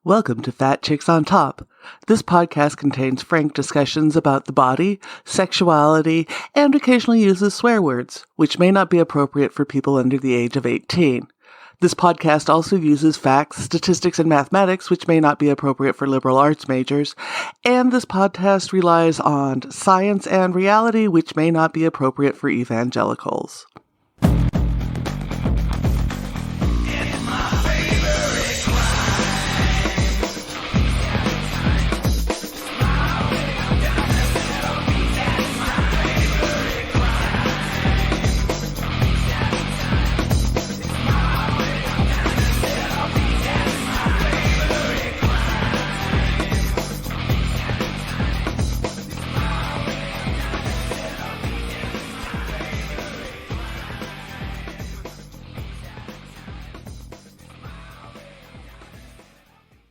Welcome to Fat Chicks on Top. This podcast contains frank discussions about the body, sexuality, and occasionally uses swear words, which may not be appropriate for people under the age of 18. This podcast also uses facts, statistics, and mathematics, which may not be appropriate for liberal arts majors. And this podcast relies on science and reality, which may not be appropriate for evangelicals.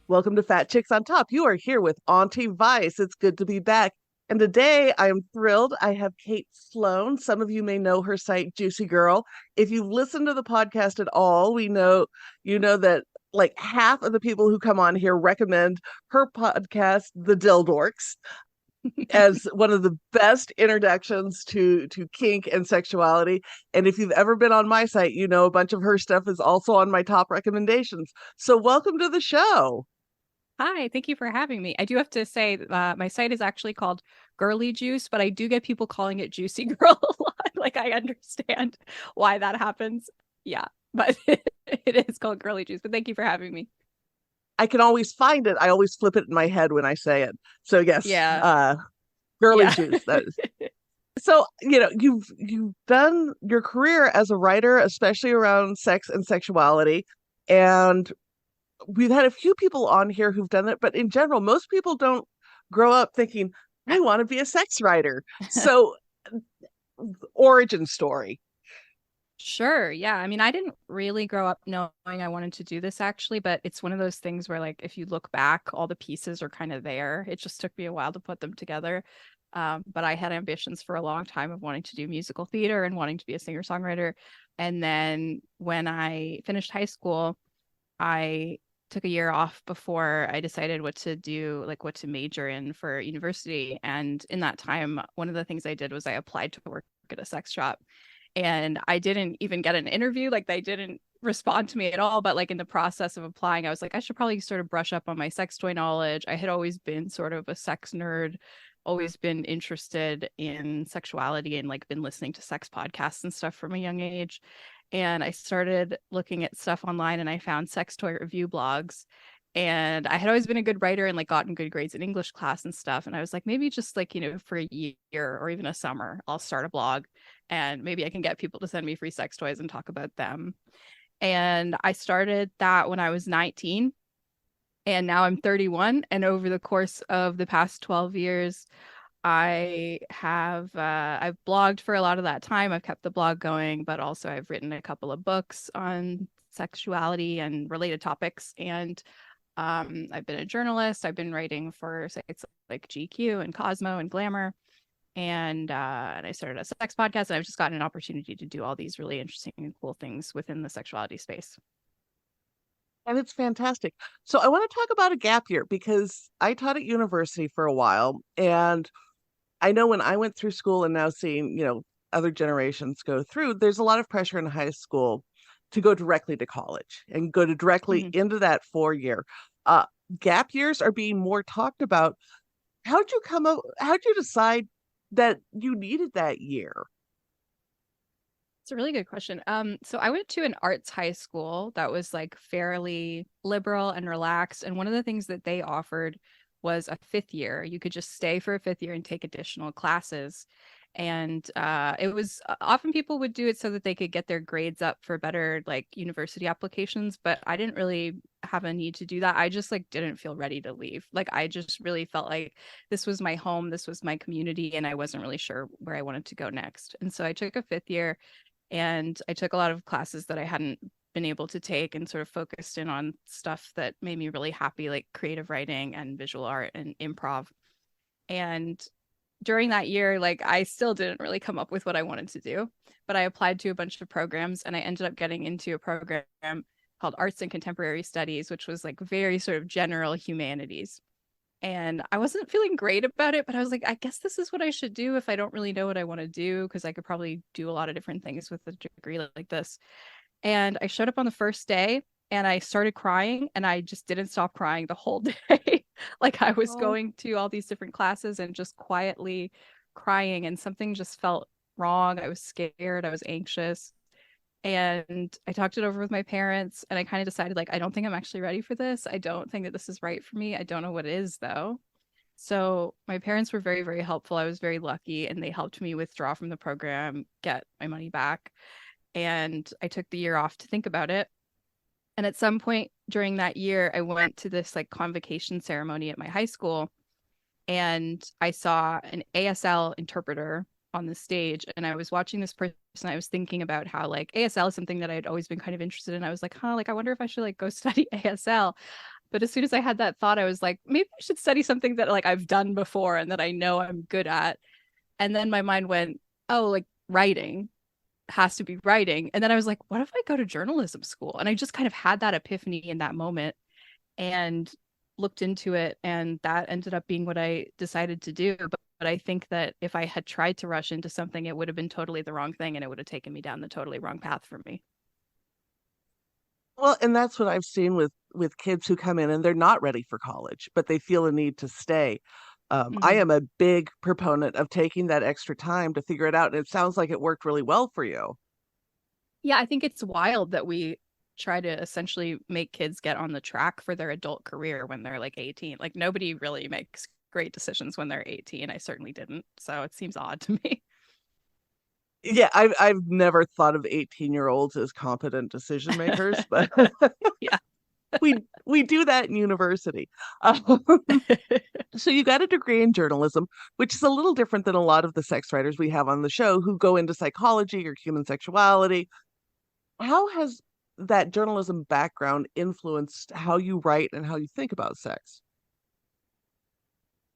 Welcome to Fat Chicks on Top. You are here with Auntie Vice. It's good to be back. And today I am thrilled. I have Kate Sloan. Some of you may know her site, Juicy Girl. If you've listened to the podcast at all, you know that like half of the people who come on here recommend her podcast, The Dildorks, as one of the best introductions to kink and sexuality. And if you've ever been on my site, you know a bunch of her stuff is also on my top recommendations. So welcome to the show. Hi, thank you for having me. I do have to say my site is actually called Girly Juice, but I do get people calling it Juicy Girl a lot. Like, I understand why that happens. Yeah, but it is called Girly Juice. But thank you for having me. I can always find it. I always flip it in my head when I say it. So yes, Girly Juice. That is. So, you've done your career as a writer, especially around sex and sexuality. And we've had a few people on here who've done it, but in general, most people don't grow up thinking, I want to be a sex writer. So, origin story. Sure. Yeah. I mean, I didn't really grow up knowing I wanted to do this actually, but it's one of those things where, like, if you look back, all the pieces are kind of there. It just took me a while to put them together. But I had ambitions for a long time of wanting to do musical theater and wanting to be a singer-songwriter. And then when I finished high school, I took a year off before I decided what to do, like what to major in for university. And in that time, one of the things I did was I applied to work at a sex shop. And I didn't even get an interview. Like, they didn't respond to me at all. But like, in the process of applying, I was like, I should probably sort of brush up on my sex toy knowledge. I had always been sort of a sex nerd, always been interested in sexuality, and like been listening to sex podcasts and stuff from a young age. And I started looking at stuff online, and I found sex toy review blogs. And I had always been a good writer and like gotten good grades in English class and stuff. And I was like, maybe just like, for a year or even a summer, I'll start a blog and maybe I can get people to send me free sex toys and talk about them. And I started that when I was 19, and now I'm 31. And over the course of the past 12 years, I've blogged for a lot of that time. I've kept the blog going, but also I've written a couple of books on sexuality and related topics. And I've been a journalist. I've been writing for sites like GQ and Cosmo and Glamour. And I started a sex podcast, and I've just gotten an opportunity to do all these really interesting and cool things within the sexuality space. And it's fantastic. So I want to talk about a gap year because I taught at university for a while. And I know when I went through school and now seeing, other generations go through, there's a lot of pressure in high school to go directly to college and go directly into that 4-year. Gap years are being more talked about. How'd you decide that you needed that year? It's a really good question. So I went to an arts high school that was like fairly liberal and relaxed. And one of the things that they offered was a 5th year. You could just stay for a 5th year and take additional classes. And it was often people would do it so that they could get their grades up for better like university applications. But I didn't really have a need to do that. I just like didn't feel ready to leave. Like, I just really felt like this was my home, this was my community, and I wasn't really sure where I wanted to go next. And so I took a 5th year, and I took a lot of classes that I hadn't been able to take and sort of focused in on stuff that made me really happy, like creative writing and visual art and improv. And during that year, like, I still didn't really come up with what I wanted to do, but I applied to a bunch of programs, and I ended up getting into a program called Arts and Contemporary Studies, which was like very sort of general humanities. And I wasn't feeling great about it, but I was like, I guess this is what I should do if I don't really know what I want to do, because I could probably do a lot of different things with a degree like this. And I showed up on the first day and I started crying and I just didn't stop crying the whole day. Like I was Oh, going to all these different classes and just quietly crying, and something just felt wrong. I was scared, I was anxious. And I talked it over with my parents and I kind of decided like I don't think I'm actually ready for this. I don't think that this is right for me. I don't know what it is though. So my parents were very, very helpful. I was very lucky and they helped me withdraw from the program, get my money back. And I took the year off to think about it. And at some point during that year, I went to this like convocation ceremony at my high school and I saw an ASL interpreter on the stage. And I was watching this person. I was thinking about how like ASL is something that I had always been kind of interested in. I was like, huh, like I wonder if I should like go study ASL. But as soon as I had that thought, I was like, maybe I should study something that like I've done before and that I know I'm good at. And then my mind went, oh, like writing has to be writing. And then I was like, what if I go to journalism school? And I just kind of had that epiphany in that moment and looked into it. And that ended up being what I decided to do. But I think that if I had tried to rush into something, it would have been totally the wrong thing and it would have taken me down the totally wrong path for me. well, and that's what I've seen with kids who come in and they're not ready for college, but they feel a need to stay. I Mm-hmm. am a big proponent of taking that extra time to figure it out, and it sounds like it worked really well for you. Yeah, I think it's wild that we try to essentially make kids get on the track for their adult career when they're like 18. Like nobody really makes great decisions when they're 18. I certainly didn't. So it seems odd to me. Yeah, I've never thought of 18-year-olds as competent decision makers, but Yeah. we do that in university. Um, so you got a degree in journalism, which is a little different than a lot of the sex writers we have on the show who go into psychology or human sexuality. How has that journalism background influenced how you write and how you think about sex?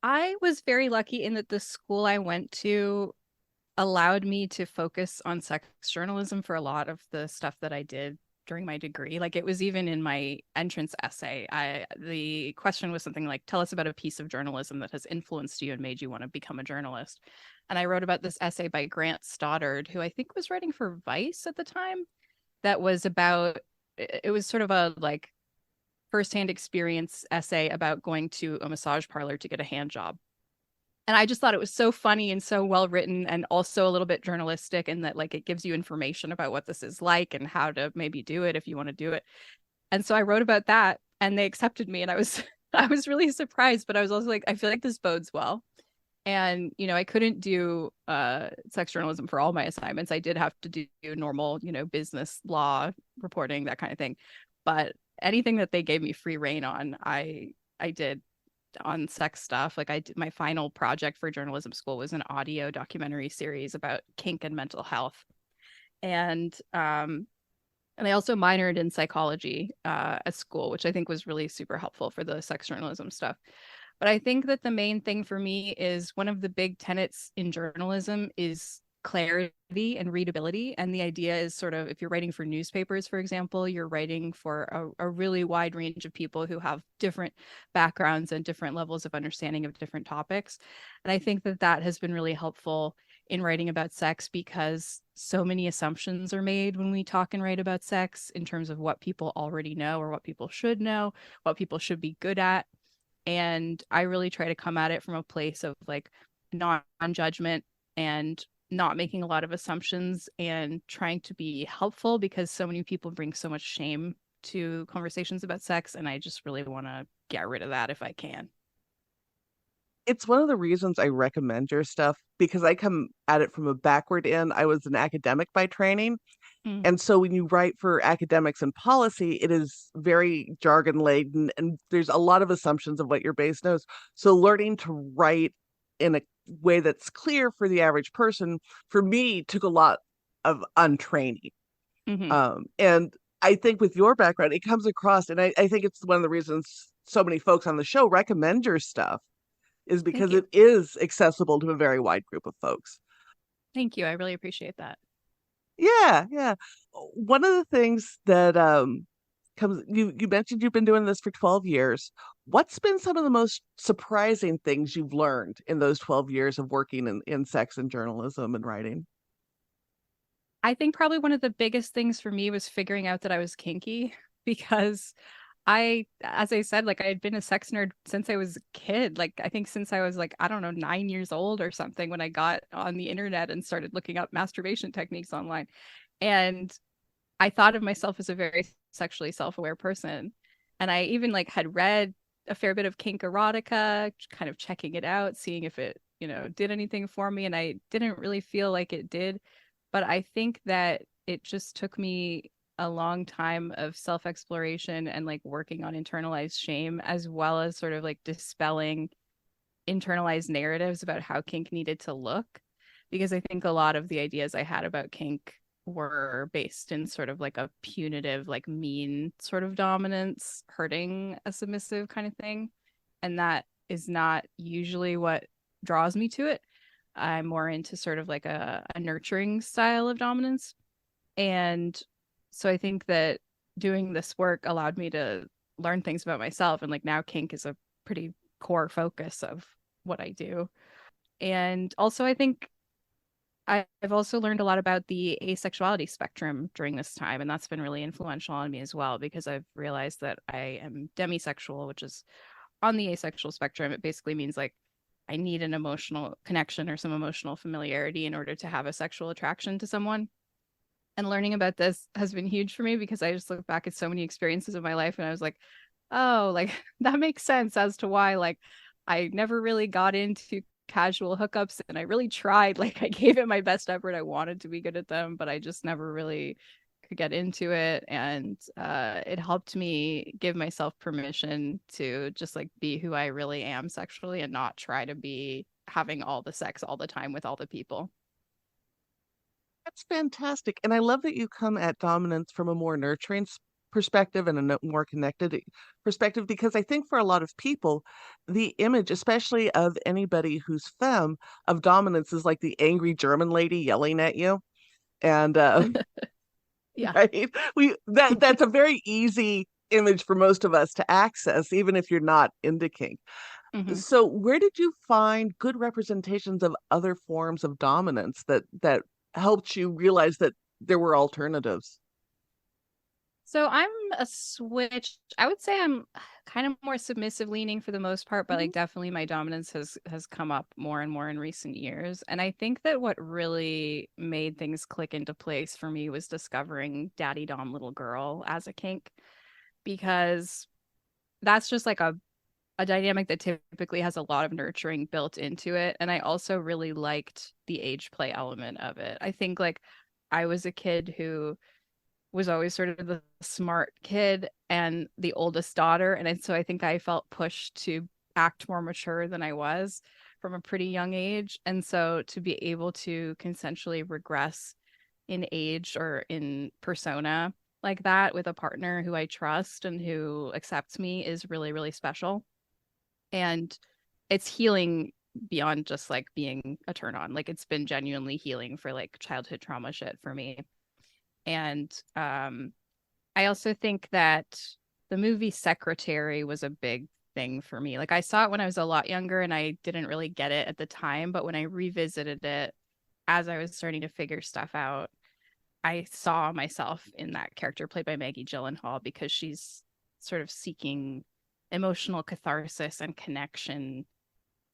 I was very lucky in that the school I went to allowed me to focus on sex journalism for a lot of the stuff that I did during my degree. Like it was even in my entrance essay. The question was something like, tell us about a piece of journalism that has influenced you and made you want to become a journalist. And I wrote about this essay by Grant Stoddard, who I think was writing for Vice at the time, that was about it was sort of a like firsthand experience essay about going to a massage parlor to get a hand job. And I just thought it was so funny and so well written and also a little bit journalistic, and that like it gives you information about what this is like and how to maybe do it if you want to do it. And so I wrote about that and they accepted me and I was I was really surprised, but I was also like, I feel like this bodes well. And I couldn't do sex journalism for all my assignments. I did have to do normal, business law reporting, that kind of thing. But anything that they gave me free reign on, I did on sex stuff. Like I did, my final project for journalism school was an audio documentary series about kink and mental health. And I also minored in psychology at school, which I think was really super helpful for the sex journalism stuff. But I think that the main thing for me is one of the big tenets in journalism is clarity and readability. And the idea is sort of if you're writing for newspapers, for example, you're writing for a really wide range of people who have different backgrounds and different levels of understanding of different topics. And I think that that has been really helpful in writing about sex because so many assumptions are made when we talk and write about sex in terms of what people already know or what people should know, what people should be good at. And I really try to come at it from a place of like non-judgment and not making a lot of assumptions and trying to be helpful because so many people bring so much shame to conversations about sex. And I just really want to get rid of that if I can. It's one of the reasons I recommend your stuff because I come at it from a backward end. I was an academic by training. Mm. And so when you write for academics and policy, it is very jargon laden and there's a lot of assumptions of what your base knows. So learning to write in a way that's clear for the average person, for me, took a lot of untraining. Mm-hmm. And I think with your background, it comes across, and I think it's one of the reasons so many folks on the show recommend your stuff is Thank because you. it is accessible to a very wide group of folks. Thank you. I really appreciate that. Yeah, yeah. One of the things that comes, you mentioned you've been doing this for 12 years. What's been some of the most surprising things you've learned in those 12 years of working in sex and journalism and writing? I think probably one of the biggest things for me was figuring out that I was kinky because as I said, like I had been a sex nerd since I was a kid. Like I think since I was like, I don't know, 9 years old or something when I got on the internet and started looking up masturbation techniques online. And I thought of myself as a very sexually self-aware person. And I even like had read a fair bit of kink erotica, kind of checking it out, seeing if it, did anything for me. And I didn't really feel like it did. But I think that it just took me a long time of self-exploration and like working on internalized shame, as well as sort of like dispelling internalized narratives about how kink needed to look. Because I think a lot of the ideas I had about kink were based in sort of like a punitive, like mean sort of dominance, hurting a submissive kind of thing. And that is not usually what draws me to it. I'm more into sort of like a nurturing style of dominance. And so I think that doing this work allowed me to learn things about myself. And like now kink is a pretty core focus of what I do. And also, I think I've also learned a lot about the asexuality spectrum during this time. And that's been really influential on me as well, because I've realized that I am demisexual, which is on the asexual spectrum. It basically means like I need an emotional connection or some emotional familiarity in order to have a sexual attraction to someone. And learning about this has been huge for me because I just look back at so many experiences of my life and I was like, oh, like that makes sense as to why like I never really got into casual hookups and I really tried. Like I gave it my best effort. I wanted to be good at them, but I just never really could get into it. And it helped me give myself permission to just like be who I really am sexually and not try to be having all the sex all the time with all the people. That's fantastic. And I love that you come at dominance from a more nurturing perspective and a more connected perspective, because I think for a lot of people, the image, especially of anybody who's femme, of dominance is like the angry German lady yelling at you. And Yeah. right, that's a very easy image for most of us to access, even if you're not into kink. Mhm. So where did you find good representations of other forms of dominance that helped you realize that there were alternatives? So I'm a switch. I would say I'm kind of more submissive leaning for the most part, but Mhm. like definitely my dominance has come up more and more in recent years. And I think that what really made things click into place for me was discovering Daddy Dom Little Girl as a kink, because that's just like a dynamic that typically has a lot of nurturing built into it. And I also really liked the age play element of it. I think like I was a kid who was always sort of the smart kid and the oldest daughter. And so I think I felt pushed to act more mature than I was from a pretty young age. And so to be able to consensually regress in age or in persona like that with a partner who I trust and who accepts me is really, really special. And it's healing beyond just like being a turn on. Like it's been genuinely healing for like childhood trauma shit for me. And I also think that the movie Secretary was a big thing for me. Like I saw it when I was a lot younger and I didn't really get it at the time, but when I revisited it as I was starting to figure stuff out, I saw myself in that character played by Maggie Gyllenhaal because she's sort of seeking emotional catharsis and connection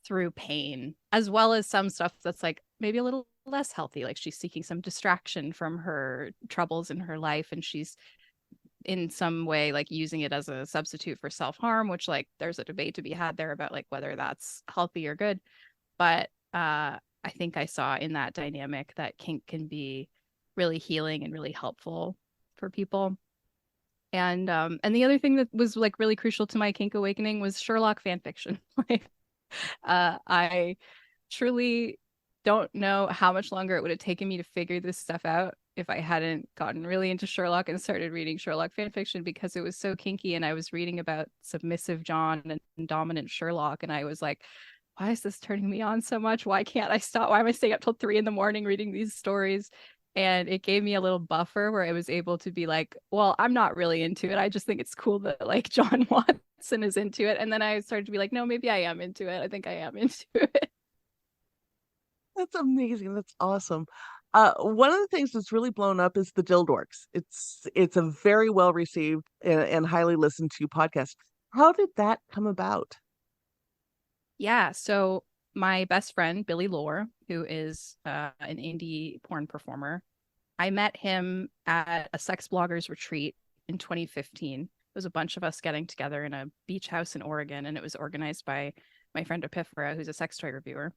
through pain, as well as some stuff that's like maybe a little less healthy. Like she's seeking some distraction from her troubles in her life, and she's in some way like using it as a substitute for self-harm, which like there's a debate to be had there about like whether that's healthy or good. But I think I saw in that dynamic that kink can be really healing and really helpful for people. And the other thing that was like really crucial to my kink awakening was Sherlock fan fiction. Like I truly don't know how much longer it would have taken me to figure this stuff out if I hadn't gotten really into Sherlock and started reading Sherlock fan fiction, because it was so kinky and I was reading about submissive John and dominant Sherlock and I was like, why is this turning me on so much? Why can't I stop? Why am I staying up till 3 in the morning reading these stories? And it gave me a little buffer where I was able to be like, well, I'm not really into it. I just think it's cool that like John Watson is into it. And then I started to be like, no, maybe I am into it. I think I am into it. That's amazing. That's awesome. One of the things that's really blown up is the Dildorks. It's a very well received and highly listened to podcast. How did that come about? Yeah. So my best friend, Billy Lore, who is an indie porn performer, I met him at a sex bloggers retreat in 2015. It was a bunch of us getting together in a beach house in Oregon, and it was organized by my friend Epiphora, who's a sex toy reviewer.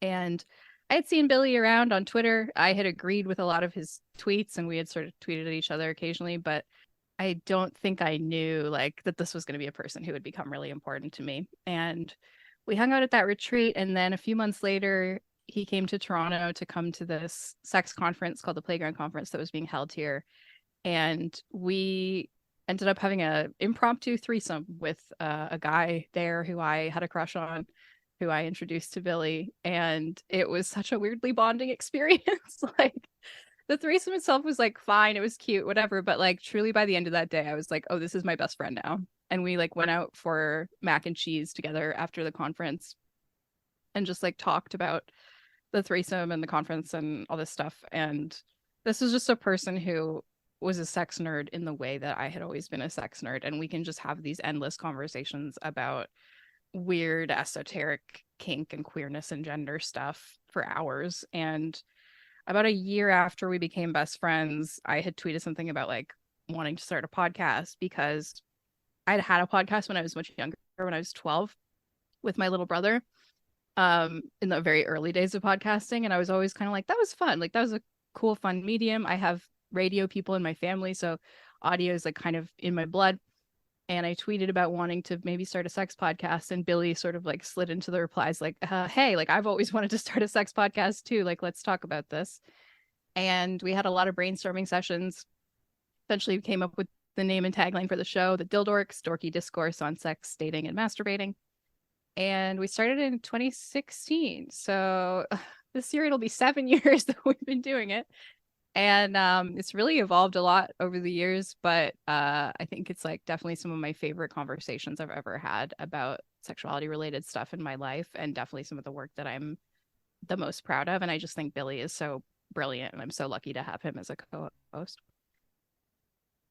And I had seen Billy around on Twitter. I had agreed with a lot of his tweets, and we had sort of tweeted at each other occasionally, but I don't think I knew like that this was going to be a person who would become really important to me. And we hung out at that retreat, and then a few months later, he came to Toronto to come to this sex conference called the Playground Conference that was being held here. And we ended up having a impromptu threesome with a guy there who I had a crush on, who I introduced to Billy. And it was such a weirdly bonding experience. Like the threesome itself was like fine, it was cute, whatever. But like truly by the end of that day, I was like, oh, this is my best friend now. And we like went out for mac and cheese together after the conference and just like talked about the threesome and the conference and all this stuff. And this was just a person who was a sex nerd in the way that I had always been a sex nerd. And we can just have these endless conversations about weird, esoteric kink and queerness and gender stuff for hours. And about a year after we became best friends, I had tweeted something about like wanting to start a podcast because I'd had a podcast when I was much younger, when I was 12 with my little brother, in the very early days of podcasting. And I was always kind of like, that was fun. Like that was a cool, fun medium. I have radio people in my family, so audio is like kind of in my blood. And I tweeted about wanting to maybe start a sex podcast, and Billy sort of like slid into the replies like, hey, like I've always wanted to start a sex podcast too. Like, let's talk about this. And we had a lot of brainstorming sessions. Eventually we came up with the name and tagline for the show, the Dildorks, dorky discourse on sex, dating, and masturbating. And we started in 2016. So this year it'll be 7 years that we've been doing it. And it's really evolved a lot over the years, but I think it's like definitely some of my favorite conversations I've ever had about sexuality related stuff in my life, and definitely some of the work that I'm the most proud of. And I just think Billy is so brilliant, and I'm so lucky to have him as a co-host.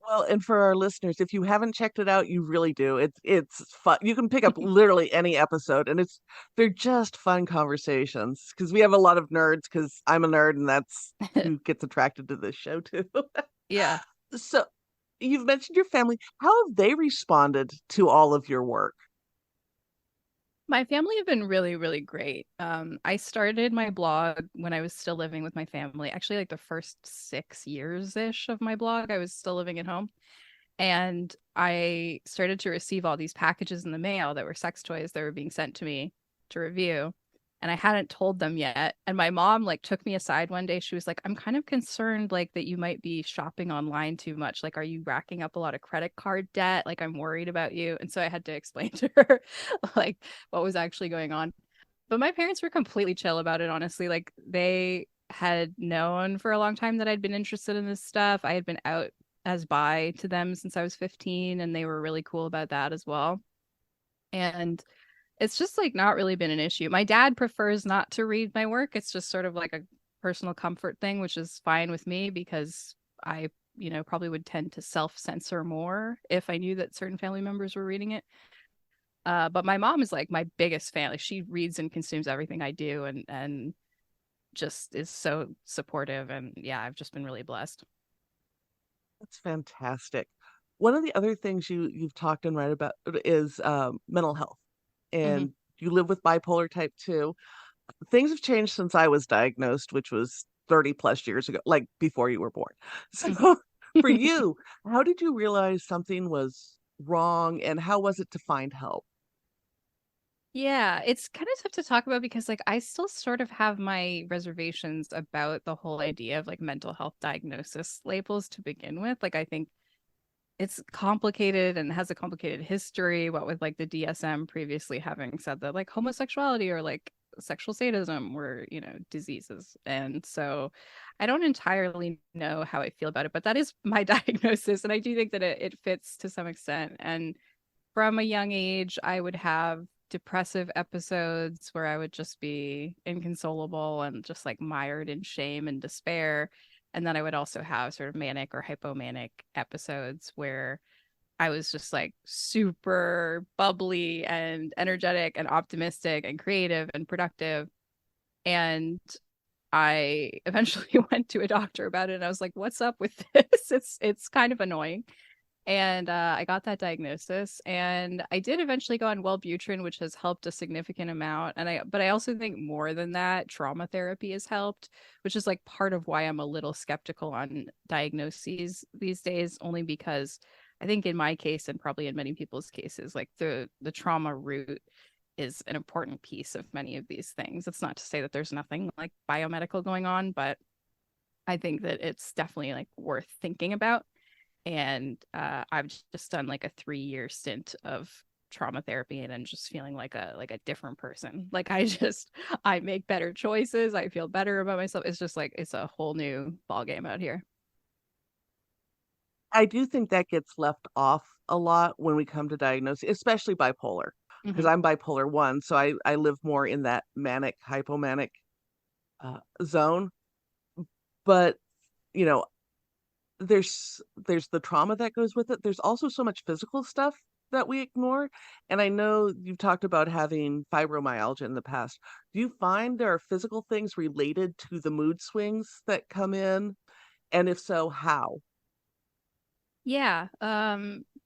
Well, and for our listeners, if you haven't checked it out, you really do. It's fun. You can pick up literally any episode, and they're just fun conversations because we have a lot of nerds. Because I'm a nerd, and that's who gets attracted to this show too. Yeah. So, you've mentioned your family. How have they responded to all of your work? My family have been really, really great. I started my blog when I was still living with my family. Actually, like the first 6 years-ish of my blog, I was still living at home. And I started to receive all these packages in the mail that were sex toys that were being sent to me to review. And I hadn't told them yet. And my mom like took me aside one day. She was like, I'm kind of concerned like that you might be shopping online too much. Like, are you racking up a lot of credit card debt? Like, I'm worried about you. And so I had to explain to her like what was actually going on. But my parents were completely chill about it, honestly. Like they had known for a long time that I'd been interested in this stuff. I had been out as bi to them since I was 15, and they were really cool about that as well. And it's just like not really been an issue. My dad prefers not to read my work. It's just sort of like a personal comfort thing, which is fine with me because I, probably would tend to self-censor more if I knew that certain family members were reading it. But my mom is like my biggest fan. Like she reads and consumes everything I do, and just is so supportive. And yeah, I've just been really blessed. That's fantastic. One of the other things you've talked and write about is mental health, Hmm. and you live with bipolar type 2. Things have changed since I was diagnosed, which was 30 plus years ago, like before you were born. So for you, how did you realize something was wrong, and how was it to find help? Yeah, it's kind of tough to talk about because like I still sort of have my reservations about the whole idea of like mental health diagnosis labels to begin with. Like I think it's complicated and has a complicated history, what with like the DSM previously having said that like homosexuality or like sexual sadism were, diseases. And so I don't entirely know how I feel about it, but that is my diagnosis. And I do think that it fits to some extent. And from a young age, I would have depressive episodes where I would just be inconsolable and just like mired in shame and despair. And then I would also have sort of manic or hypomanic episodes where I was just like super bubbly and energetic and optimistic and creative and productive. And I eventually went to a doctor about it and I was like, what's up with this? It's kind of annoying. And I got that diagnosis, and I did eventually go on Wellbutrin, which has helped a significant amount. But I also think more than that, trauma therapy has helped, which is like part of why I'm a little skeptical on diagnoses these days, only because I think in my case and probably in many people's cases, like the trauma root is an important piece of many of these things. It's not to say that there's nothing like biomedical going on, but I think that it's definitely like worth thinking about. And I've just done like a 3-year stint of trauma therapy, and I'm just feeling like a different person. Like I make better choices. I feel better about myself. It's just like it's a whole new ball game out here. I do think that gets left off a lot when we come to diagnosis, especially bipolar, because Hmm. I'm bipolar 1, so I live more in that manic, hypomanic zone. But, you know, there's the trauma that goes with it. There's also so much physical stuff that we ignore. And I know you've talked about having fibromyalgia in the past. Do you find there are physical things related to the mood swings that come in? And if so, how? Yeah.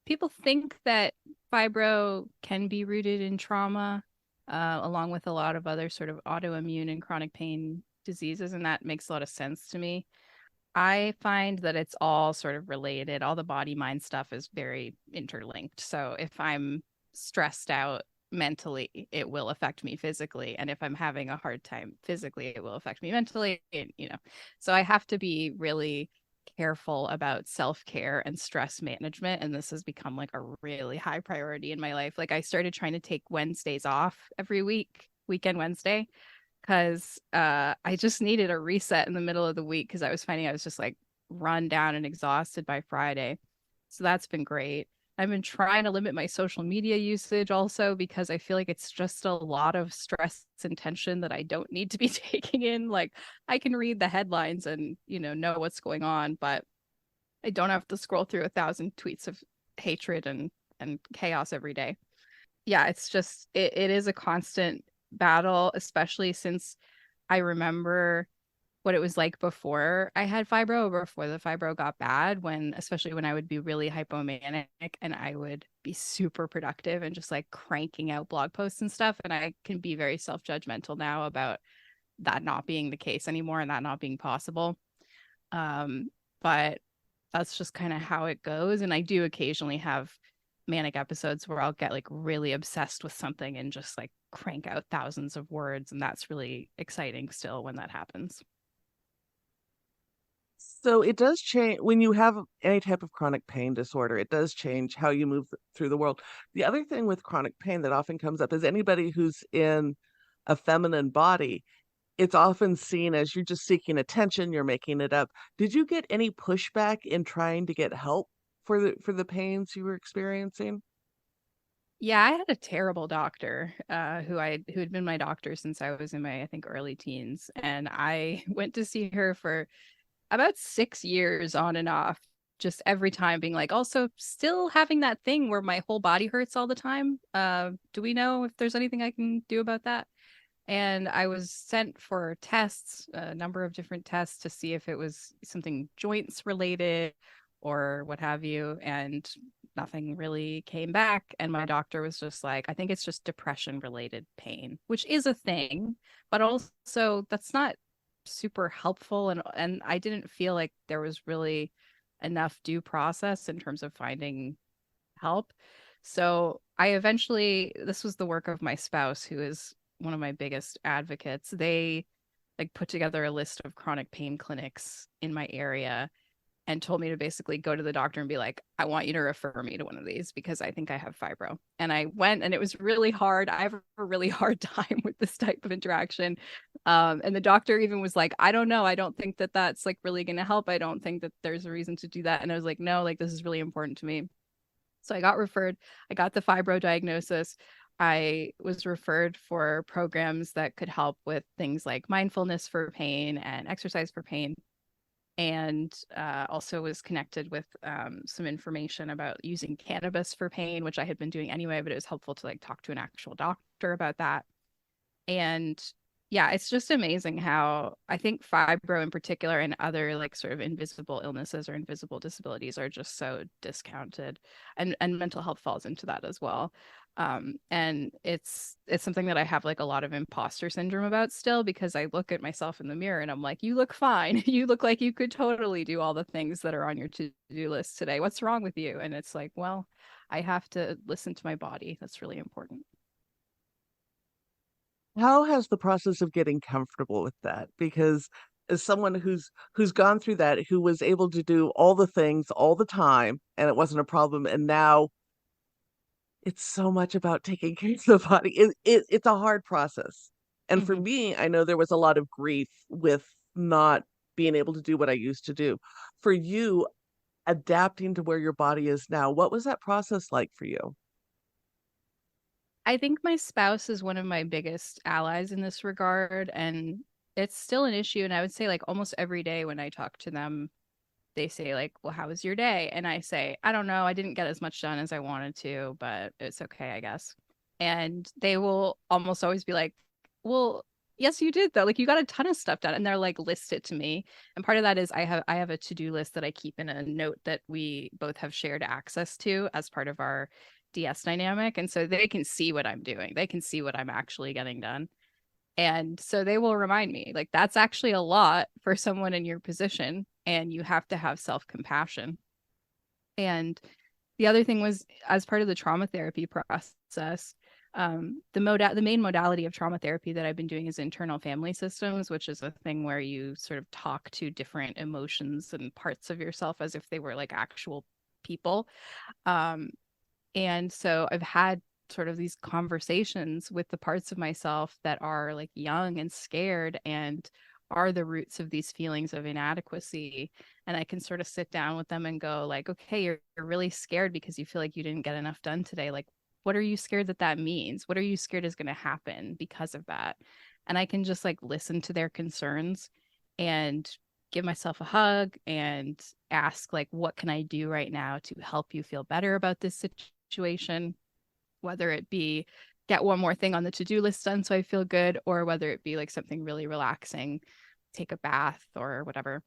People think that fibro can be rooted in trauma, along with a lot of other sort of autoimmune and chronic pain diseases, and that makes a lot of sense to me. I find that it's all sort of related. All the body mind stuff is very interlinked. So if I'm stressed out mentally, it will affect me physically. And if I'm having a hard time physically, it will affect me mentally. And. So I have to be really careful about self-care and stress management. And this has become like a really high priority in my life. Like I started trying to take Wednesdays off every week, weekend Wednesday, because I just needed a reset in the middle of the week because I was finding I was just like run down and exhausted by Friday. So that's been great. I've been trying to limit my social media usage also because I feel like it's just a lot of stress and tension that I don't need to be taking in. Like I can read the headlines and, know what's going on, but I don't have to scroll through 1,000 tweets of hatred and chaos every day. Yeah, it's just it is a constant battle, especially since I remember what it was like before I had fibro, before the fibro got bad, especially when I would be really hypomanic and I would be super productive and just like cranking out blog posts and stuff. And I can be very self-judgmental now about that not being the case anymore and that not being possible. But that's just kind of how it goes. And I do occasionally have manic episodes where I'll get like really obsessed with something and just like crank out thousands of words. And that's really exciting still when that happens. So it does change when you have any type of chronic pain disorder, it does change how you move through the world. The other thing with chronic pain that often comes up is anybody who's in a feminine body, it's often seen as you're just seeking attention, you're making it up. Did you get any pushback in trying to get help for the pains you were experiencing? Yeah, I had a terrible doctor who had been my doctor since I was in my, I think, early teens. And I went to see her for about 6 years on and off, just every time being like, also still having that thing where my whole body hurts all the time. Do we know if there's anything I can do about that? And I was sent for tests, a number of different tests to see if it was something joints related or what have you. And nothing really came back. And my doctor was just like, I think it's just depression related pain, which is a thing, but also that's not super helpful. And I didn't feel like there was really enough due process in terms of finding help. So I eventually, this was the work of my spouse, who is one of my biggest advocates. They like put together a list of chronic pain clinics in my area. and told me to basically go to the doctor and be like, I want you to refer me to one of these because I think I have fibro. And I went, and it was really hard. I have a really hard time with this type of interaction. And the doctor even was like, I don't know. I don't think that that's like really going to help. I don't think that there's a reason to do that. And I was like, no, like this is really important to me. So I got referred. I got the fibro diagnosis. I was referred for programs that could help with things like mindfulness for pain and exercise for pain, and also was connected with some information about using cannabis for pain, which I had been doing anyway, but it was helpful to like talk to an actual doctor about that. And yeah, it's just amazing how I think fibro in particular and other like sort of invisible illnesses or invisible disabilities are just so discounted, and mental health falls into that as well. And it's something that I have like a lot of imposter syndrome about still, because I look at myself in the mirror and I'm like, you look fine. You look like you could totally do all the things that are on your to-do list today. What's wrong with you? And it's like, well, I have to listen to my body. That's really important. How has the process of getting comfortable with that? Because as someone who's gone through that, who was able to do all the things all the time and it wasn't a problem, and now it's so much about taking care of the body. It's a hard process. And for Mhm. me, I know there was a lot of grief with not being able to do what I used to do. For you, adapting to where your body is now, what was that process like for you? I think my spouse is one of my biggest allies in this regard, and it's still an issue. And I would say, like, almost every day when I talk to them, they say, like, well, how was your day? And I say, I don't know. I didn't get as much done as I wanted to, but it's okay, I guess. And they will almost always be like, well, yes, you did though. Like you got a ton of stuff done. And they're like, list it to me. And part of that is I have a to-do list that I keep in a note that we both have shared access to as part of our DS dynamic. And so they can see what I'm doing. They can see what I'm actually getting done. And so they will remind me, like, that's actually a lot for someone in your position, and you have to have self-compassion. And the other thing was, as part of the trauma therapy process, the main modality of trauma therapy that I've been doing is internal family systems, which is a thing where you sort of talk to different emotions and parts of yourself as if they were like actual people. Um, and so I've had sort of these conversations with the parts of myself that are like young and scared and are the roots of these feelings of inadequacy. And I can sort of sit down with them and go like, okay, you're really scared because you feel like you didn't get enough done today. Like, what are you scared that that means? What are you scared is going to happen because of that? And I can just like listen to their concerns and give myself a hug and ask like, what can I do right now to help you feel better about this situation? Whether it be get one more thing on the to-do list done so I feel good, or whether it be like something really relaxing, take a bath or whatever.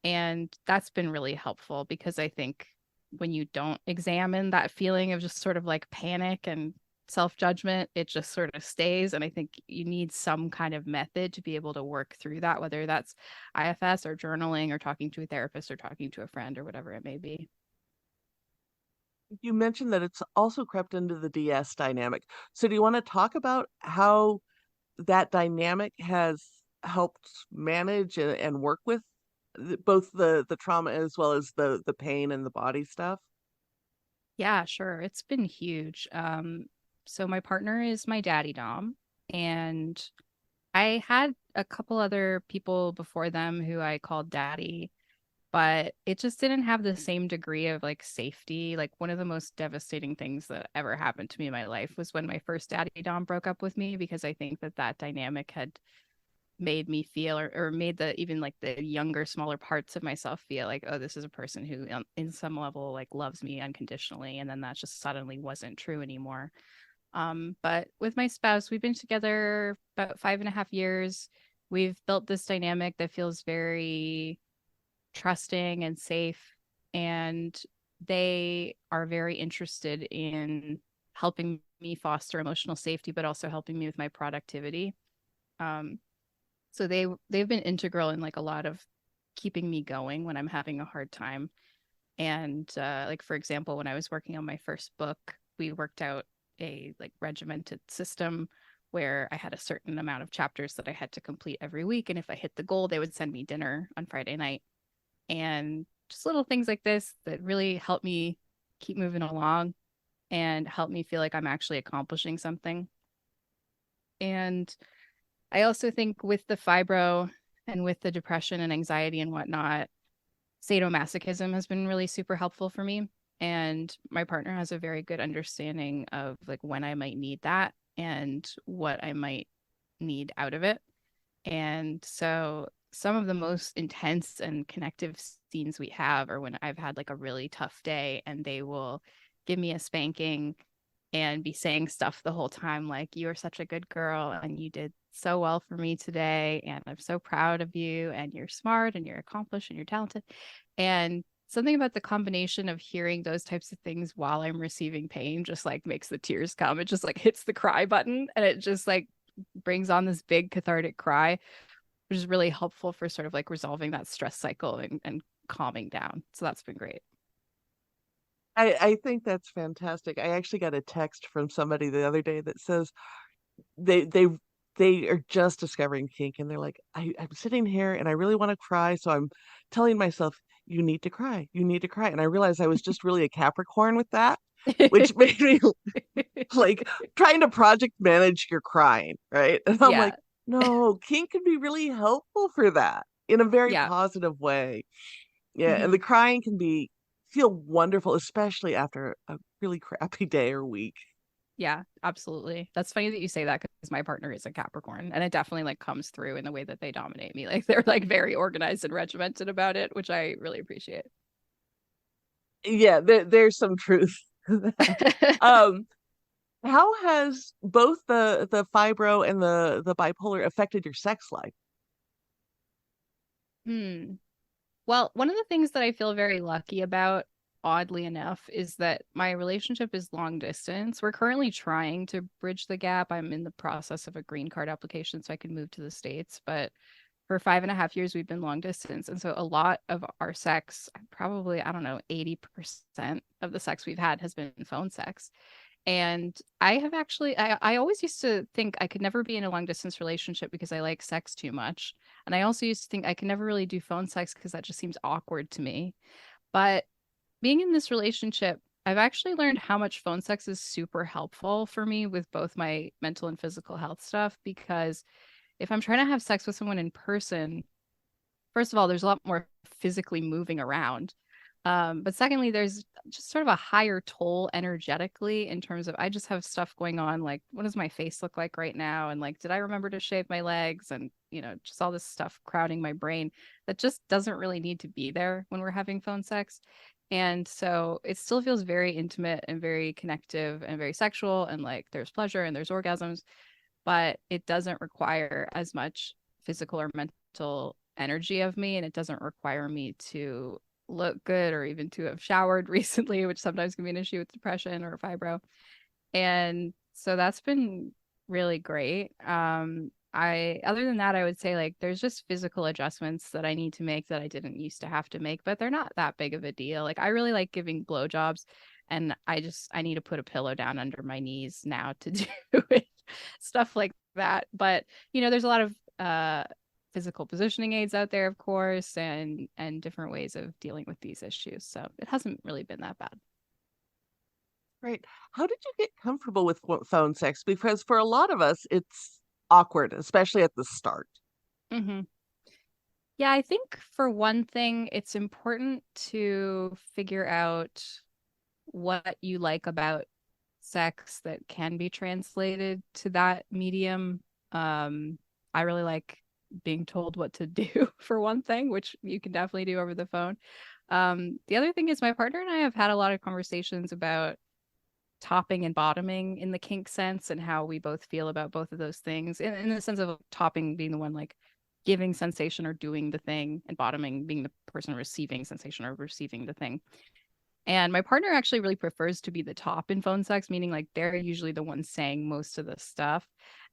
And that's been really helpful because I think when you don't examine that feeling of just sort of like panic and self-judgment, it just sort of stays. And I think you need some kind of method to be able to work through that, whether that's IFS or journaling or talking to a therapist or talking to a friend or whatever it may be. You mentioned that it's also crept into the DS dynamic. So do you want to talk about how that dynamic has helped manage and work with both the trauma as well as the pain and the body stuff? Yeah, sure. It's been huge. So my partner is my daddy dom, and I had a couple other people before them who I called daddy, but it just didn't have the same degree of like safety. Like one of the most devastating things that ever happened to me in my life was when my first daddy dom broke up with me, because I think that that dynamic had made me feel, or made the even like the younger smaller parts of myself feel like, oh, this is a person who in some level like loves me unconditionally, and then that just suddenly wasn't true anymore. But with my spouse, we've been together about 5.5 years. We've built this dynamic that feels very trusting and safe, and they are very interested in helping me foster emotional safety, but also helping me with my productivity. um, so they've been integral in like a lot of keeping me going when I'm having a hard time. And like for example, when I was working on my first book, we worked out a like regimented system where I had a certain amount of chapters that I had to complete every week, and if I hit the goal, they would send me dinner on Friday night. And just little things like this that really help me keep moving along and help me feel like I'm actually accomplishing something. And I also think with the fibro and with the depression and anxiety and whatnot, sadomasochism has been really super helpful for me. And my partner has a very good understanding of like when I might need that and what I might need out of it. And so some of the most intense and connective scenes we have are when I've had like a really tough day and they will give me a spanking and be saying stuff the whole time like, you are such a good girl and you did so well for me today and I'm so proud of you and you're smart and you're accomplished and you're talented. And something about the combination of hearing those types of things while I'm receiving pain just like makes the tears come. It just like hits the cry button and it just like brings on this big cathartic cry, which is really helpful for sort of like resolving that stress cycle and calming down. So that's been great. I think that's fantastic. I actually got a text from somebody the other day that says they they they are just discovering kink and they're like, I'm sitting here and I really want to cry, so I'm telling myself, you need to cry, you need to cry. And I realized I was just really a Capricorn with that, which made me like trying to project manage your crying, right? And I'm like, Yeah. no, kink can be really helpful for that in a very Yeah. positive way. Yeah, and Hmm. the crying can be feel wonderful, especially after a really crappy day or week. Yeah, absolutely. That's funny that you say that because my partner is a Capricorn and it definitely like comes through in the way that they dominate me. Like they're like very organized and regimented about it, which I really appreciate. Yeah, there's some truth to that. Um, how has both the fibro and the bipolar affected your sex life? Hmm. Well, one of the things that I feel very lucky about, oddly enough, is that my relationship is long distance. We're currently trying to bridge the gap. I'm in the process of a green card application so I can move to the States, but for 5.5 years we've been long distance. And so a lot of our sex, probably, I don't know, 80% of the sex we've had has been phone sex. And I have actually, I always used to think I could never be in a long distance relationship because I like sex too much. And I also used to think I could never really do phone sex because that just seems awkward to me. But being in this relationship, I've actually learned how much phone sex is super helpful for me with both my mental and physical health stuff. Because if I'm trying to have sex with someone in person, first of all, there's a lot more physically moving around. But secondly, there's just sort of a higher toll energetically in terms of I just have stuff going on. Like, what does my face look like right now? And like, did I remember to shave my legs? And, just all this stuff crowding my brain that just doesn't really need to be there when we're having phone sex. And so it still feels very intimate and very connective and very sexual. And like, there's pleasure and there's orgasms, but it doesn't require as much physical or mental energy of me. And it doesn't require me to look good or even to have showered recently, which sometimes can be an issue with depression or fibro. And so that's been really great. I other than that, I would say like there's just physical adjustments that I need to make that I didn't used to have to make, but they're not that big of a deal. Like I really like giving blowjobs and I need to put a pillow down under my knees now to do it. Stuff like that. But there's a lot of physical positioning aids out there, of course, and different ways of dealing with these issues. So it hasn't really been that bad. Right. How did you get comfortable with phone sex? Because for a lot of us, it's awkward, especially at the start. Hmm. Yeah, I think for one thing, it's important to figure out what you like about sex that can be translated to that medium. Um, I really like being told what to do for one thing, which you can definitely do over the phone. The other thing is my partner and I have had a lot of conversations about topping and bottoming in the kink sense and how we both feel about both of those things in the sense of topping being the one like giving sensation or doing the thing and bottoming being the person receiving sensation or receiving the thing. And my partner actually really prefers to be the top in phone sex, meaning like they're usually the ones saying most of the stuff.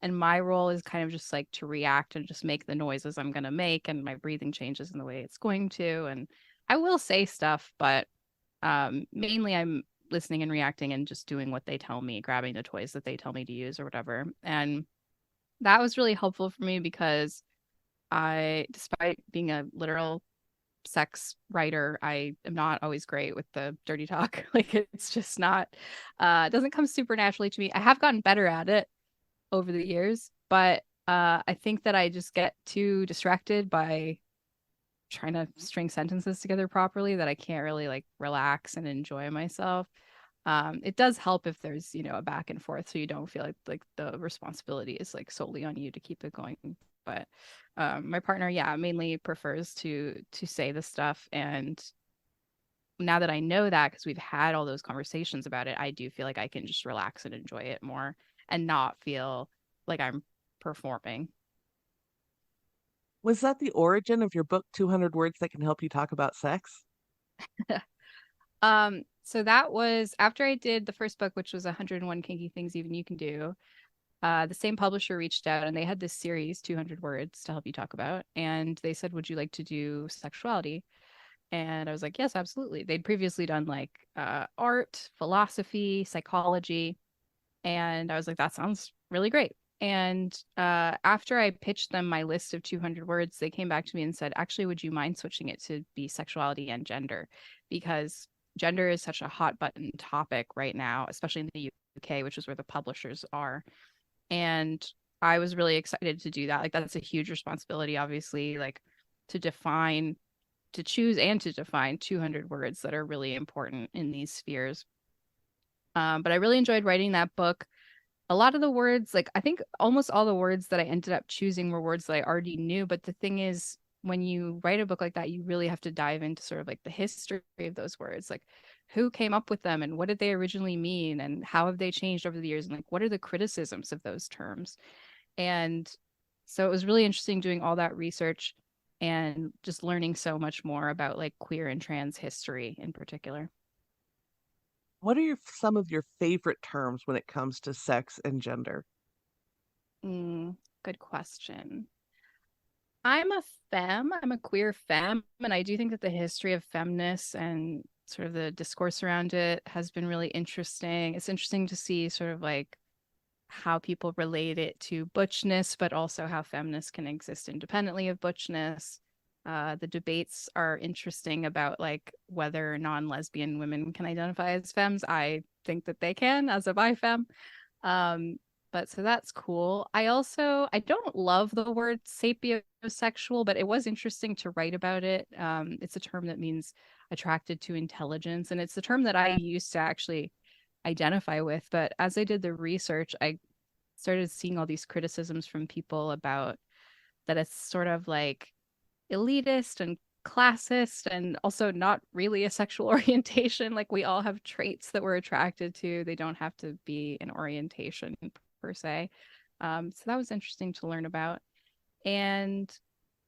And my role is kind of just like to react and just make the noises I'm going to make. And my breathing changes in the way it's going to. And I will say stuff, but mainly I'm listening and reacting and just doing what they tell me, grabbing the toys that they tell me to use or whatever. And that was really helpful for me because despite being a literal sex writer, I am not always great with the dirty talk. Like it's just not it doesn't come super naturally to me. I have gotten better at it over the years, but I think that I just get too distracted by trying to string sentences together properly that I can't really like relax and enjoy myself. It does help if there's, a back and forth so you don't feel like the responsibility is like solely on you to keep it going. But my partner, yeah, mainly prefers to say the stuff. And now that I know that, because we've had all those conversations about it, I do feel like I can just relax and enjoy it more and not feel like I'm performing. Was that the origin of your book, 200 Words That Can Help You Talk About Sex? So that was after I did the first book, which was 101 Kinky Things Even You Can Do. The same publisher reached out and they had this series, 200 Words to Help You Talk About. And they said, would you like to do sexuality? And I was like, yes, absolutely. They'd previously done like art, philosophy, psychology. And I was like, that sounds really great. And after I pitched them my list of 200 words, they came back to me and said, actually, would you mind switching it to be sexuality and gender? Because gender is such a hot button topic right now, especially in the UK, which is where the publishers are. And I was really excited to do that. Like, that's a huge responsibility, obviously, like to define, to choose and to define 200 words that are really important in these spheres. But I really enjoyed writing that book. A lot of the words, like I think almost all the words that I ended up choosing were words that I already knew. But the thing is, when you write a book like that, you really have to dive into sort of like the history of those words, like who came up with them and what did they originally mean and how have they changed over the years and like what are the criticisms of those terms. And so it was really interesting doing all that research and just learning so much more about like queer and trans history in particular. What are some of your favorite terms when it comes to sex and gender? Good question. I'm a femme, I'm a queer femme, and I do think that the history of feminist and sort of the discourse around it has been really interesting. It's interesting to see sort of like how people relate it to butchness, but also how feminists can exist independently of butchness. The debates are interesting about like whether non-lesbian women can identify as femmes. I think that they can as a bifemme. Um, but so that's cool. I don't love the word sapiosexual, but it was interesting to write about it. It's a term that means attracted to intelligence, and it's the term that I used to actually identify with. But as I did the research, I started seeing all these criticisms from people about that it's sort of like elitist and classist and also not really a sexual orientation. Like we all have traits that we're attracted to. They don't have to be an orientation per se. So that was interesting to learn about. And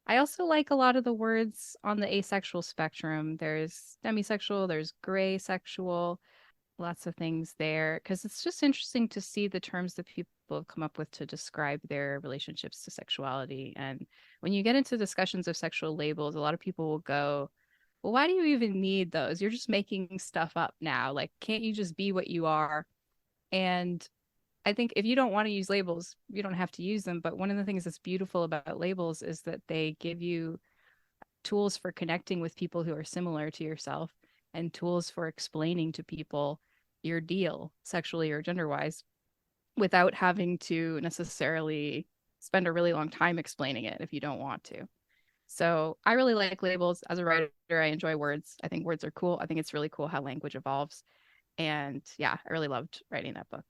I also like a lot of the words on the asexual spectrum. There's demisexual, there's gray sexual, lots of things there because it's just interesting to see the terms that people have come up with to describe their relationships to sexuality. And when you get into discussions of sexual labels, a lot of people will go, well, why do you even need those? You're just making stuff up now. Like, can't you just be what you are? And I think if you don't want to use labels, you don't have to use them. But one of the things that's beautiful about labels is that they give you tools for connecting with people who are similar to yourself and tools for explaining to people your deal sexually or gender wise without having to necessarily spend a really long time explaining it if you don't want to. So I really like labels. As a writer, I enjoy words. I think words are cool. I think it's really cool how language evolves. And yeah, I really loved writing that book.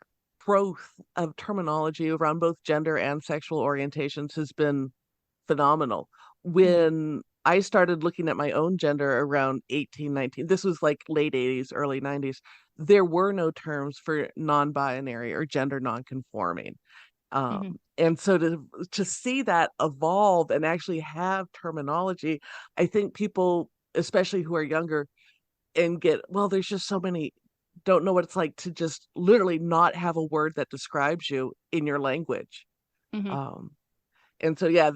Growth of terminology around both gender and sexual orientations has been phenomenal. Mm-hmm. When I started looking at my own gender around 18, 19, this was like late 80s, early 90s, there were no terms for non-binary or gender non-conforming. Um, Mm-hmm. and so to see that evolve and actually have terminology, I think people, especially who are younger, and get, well, there's just so many, don't know what it's like to just literally not have a word that describes you in your language. Mm-hmm. Um, and so yeah,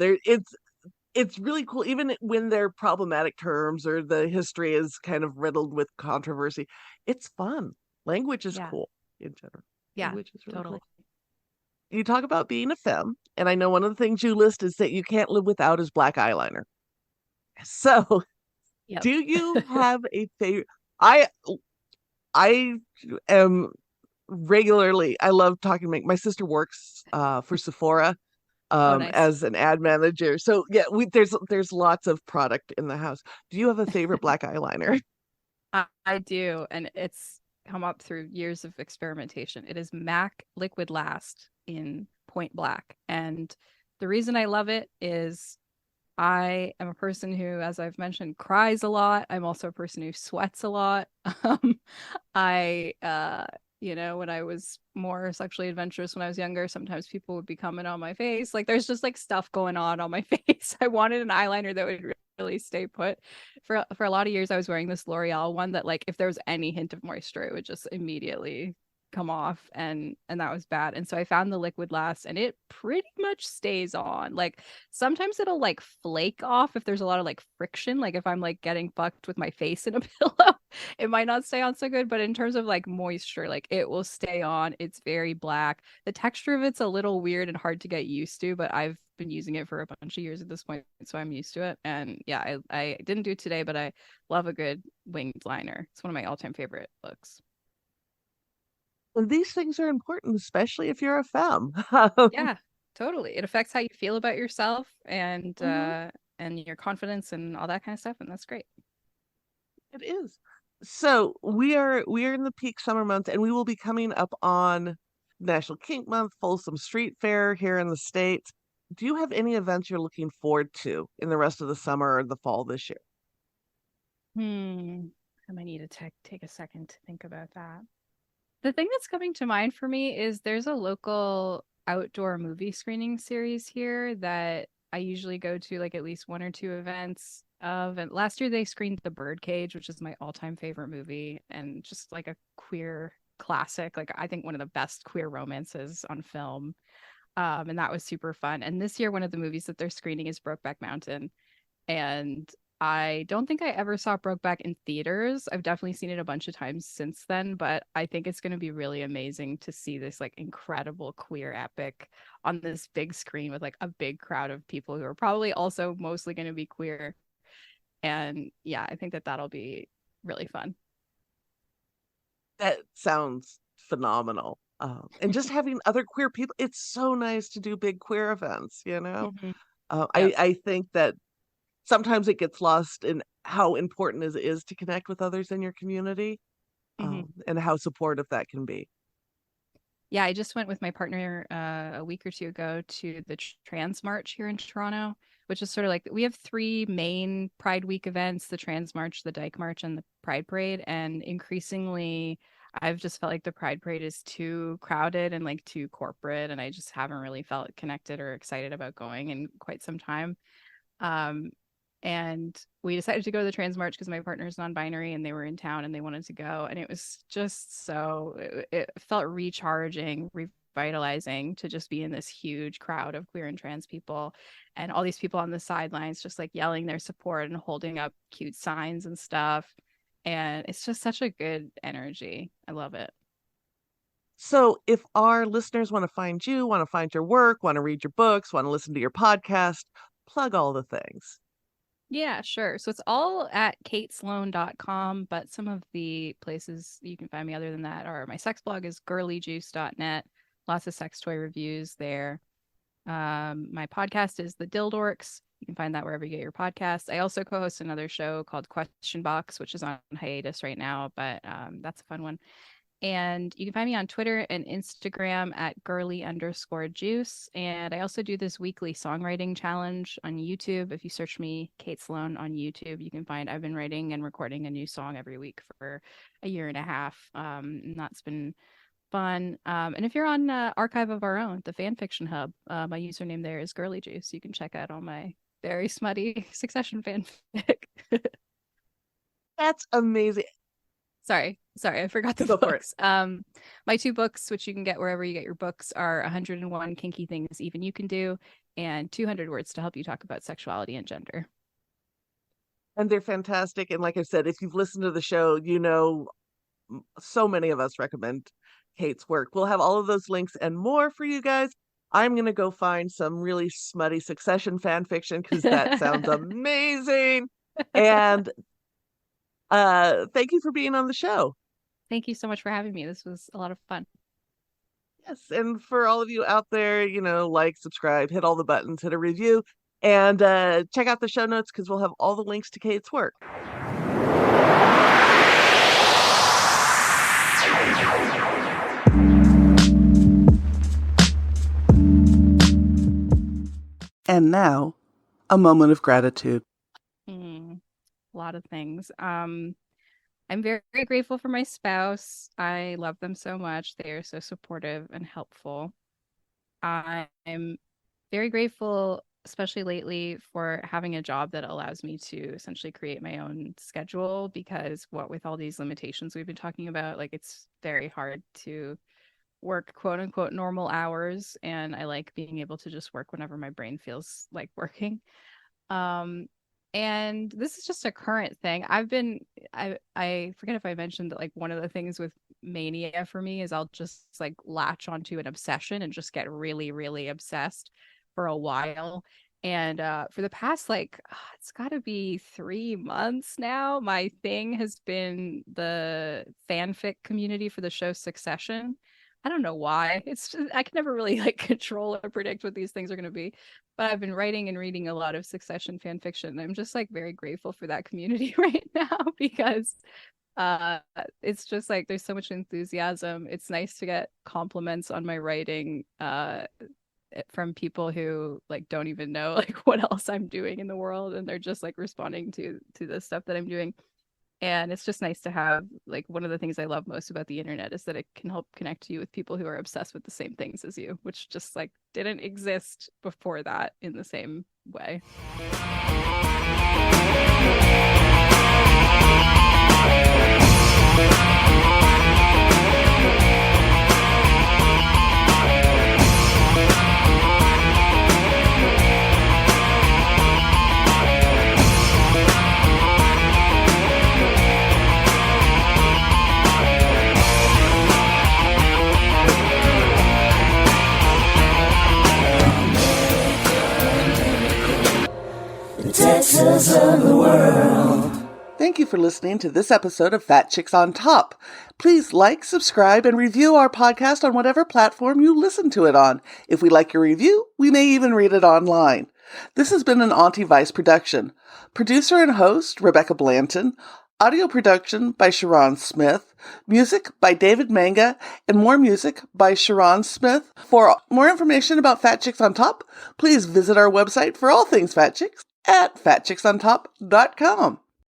it's really cool, even when they're problematic terms or the history is kind of riddled with controversy. It's fun. Language is Yeah. cool in general. Yeah. Language is really Totally. cool. You talk about being a femme, and I know one of the things you list is that you can't live without is black eyeliner. So Yep. Do you have a favorite? I I am regularly. I love talking. My sister works for Sephora Oh, nice. as an ad manager. So yeah, there's lots of product in the house. Do you have a favorite black eyeliner? I do, and it's come up through years of experimentation. It is MAC Liquid Last in Point Black. And the reason I love it is I am a person who, as I've mentioned, cries a lot. I'm also a person who sweats a lot. Um, I, when I was more sexually adventurous when I was younger, sometimes people would be coming on my face. Like there's just like stuff going on my face. I wanted an eyeliner that would really stay put. For a lot of years, I was wearing this L'Oreal one that like if there was any hint of moisture, it would just immediately come off and that was bad. And so I found the Liquid Last and it pretty much stays on. Like sometimes it'll like flake off if there's a lot of like friction, like if I'm like getting fucked with my face in a pillow, it might not stay on so good, but in terms of like moisture, like it will stay on. It's very black. The texture of it's a little weird and hard to get used to, but I've been using it for a bunch of years at this point, so I'm used to it. And yeah, I didn't do it today, but I love a good winged liner. It's one of my all-time favorite looks. And these things are important, especially if you're a femme. Yeah, totally. It affects how you feel about yourself Mhm. and your confidence and all that kind of stuff, and that's great. It is. So we are in the peak summer months, and we will be coming up on National Kink Month, Folsom Street Fair here in the States. Do you have any events you're looking forward to in the rest of the summer or the fall this year? I might need to take a second to think about that. The thing that's coming to mind for me is there's a local outdoor movie screening series here that I usually go to like at least one or two events of. And last year they screened The Birdcage, which is my all-time favorite movie and just like a queer classic. Like I think one of the best queer romances on film. And that was super fun. And this year one of the movies that they're screening is Brokeback Mountain. And I don't think I ever saw Brokeback in theaters. I've definitely seen it a bunch of times since then, but I think it's going to be really amazing to see this like incredible queer epic on this big screen with like a big crowd of people who are probably also mostly going to be queer. And yeah, I think that that'll be really fun. That sounds phenomenal. And just having other queer people, it's so nice to do big queer events, you know? Mhm. I, Yep. I think that sometimes it gets lost in how important it is to connect with others in your community, Mhm. and how supportive that can be. Yeah, I just went with my partner a week or two ago to the Trans March here in Toronto, which is sort of like we have three main Pride Week events: the Trans March, the Dyke March, and the Pride Parade. And increasingly, I've just felt like the Pride Parade is too crowded and like too corporate, and I just haven't really felt connected or excited about going in quite some time. Um, and we decided to go to the Trans March because my partner is non-binary and they were in town and they wanted to go. And it was just it felt recharging, revitalizing to just be in this huge crowd of queer and trans people and all these people on the sidelines just like yelling their support and holding up cute signs and stuff. And it's just such a good energy. I love it. So, if our listeners want to find you, want to find your work, want to read your books, want to listen to your podcast, plug all the things. Yeah, sure. So it's all at katesloan.com, but some of the places you can find me other than that are my sex blog is girlyjuice.net. Lots of sex toy reviews there. My podcast is The Dildorks. You can find that wherever you get your podcasts. I also co-host another show called Question Box, which is on hiatus right now, but that's a fun one. And you can find me on Twitter and Instagram at girly_juice. And I also do this weekly songwriting challenge on YouTube. If you search me, Kate Sloan, on YouTube, you can find I've been writing and recording a new song every week for a year and a half. And that's been fun. And if you're on Archive of Our Own, the fan fiction hub, my username there is Girly Juice. You can check out all my very smutty Succession fanfic. That's amazing. Sorry, I forgot the Go for it. books. My two books, which you can get wherever you get your books, are 101 Kinky Things Even You Can Do and 200 Words to Help You Talk About Sexuality and Gender. And they're fantastic. And like I said, if you've listened to the show, you know, so many of us recommend Kate's work. We'll have all of those links and more for you guys. I'm going to go find some really smutty Succession fan fiction because that sounds amazing. And Thank you for being on the show. Thank you so much for having me. This was a lot of fun. Yes, and for all of you out there, like, subscribe, hit all the buttons, hit a review, and check out the show notes because we'll have all the links to Kate's work. And now, a moment of gratitude. A lot of things. I'm very, very grateful for my spouse. I love them so much. They are so supportive and helpful. I'm very grateful, especially lately, for having a job that allows me to essentially create my own schedule because what with all these limitations we've been talking about, like it's very hard to work quote unquote normal hours, and I like being able to just work whenever my brain feels like working. And this is just a current thing. I forget if I mentioned that like one of the things with mania for me is I'll just like latch onto an obsession and just get really, really obsessed for a while. And for the past it's got to be 3 months now, my thing has been the fanfic community for the show Succession. I don't know why. It's just, I can never really like control or predict what these things are going to be. But I've been writing and reading a lot of Succession fan fiction. And I'm just like very grateful for that community right now because it's just like there's so much enthusiasm. It's nice to get compliments on my writing from people who like don't even know like what else I'm doing in the world, and they're just like responding to the stuff that I'm doing. And it's just nice to have like one of the things I love most about the internet is that it can help connect you with people who are obsessed with the same things as you, which just like didn't exist before that in the same way. Texas of the world. Thank you for listening to this episode of Fat Chicks on Top. Please like, subscribe, and review our podcast on whatever platform you listen to it on. If we like your review, we may even read it online. This has been an Auntie Vice production. Producer and host, Rebecca Blanton. Audio production by Sharon Smith. Music by David Manga. And more music by Sharon Smith. For more information about Fat Chicks on Top, please visit our website for all things Fat Chicks at fatchicksontop.com.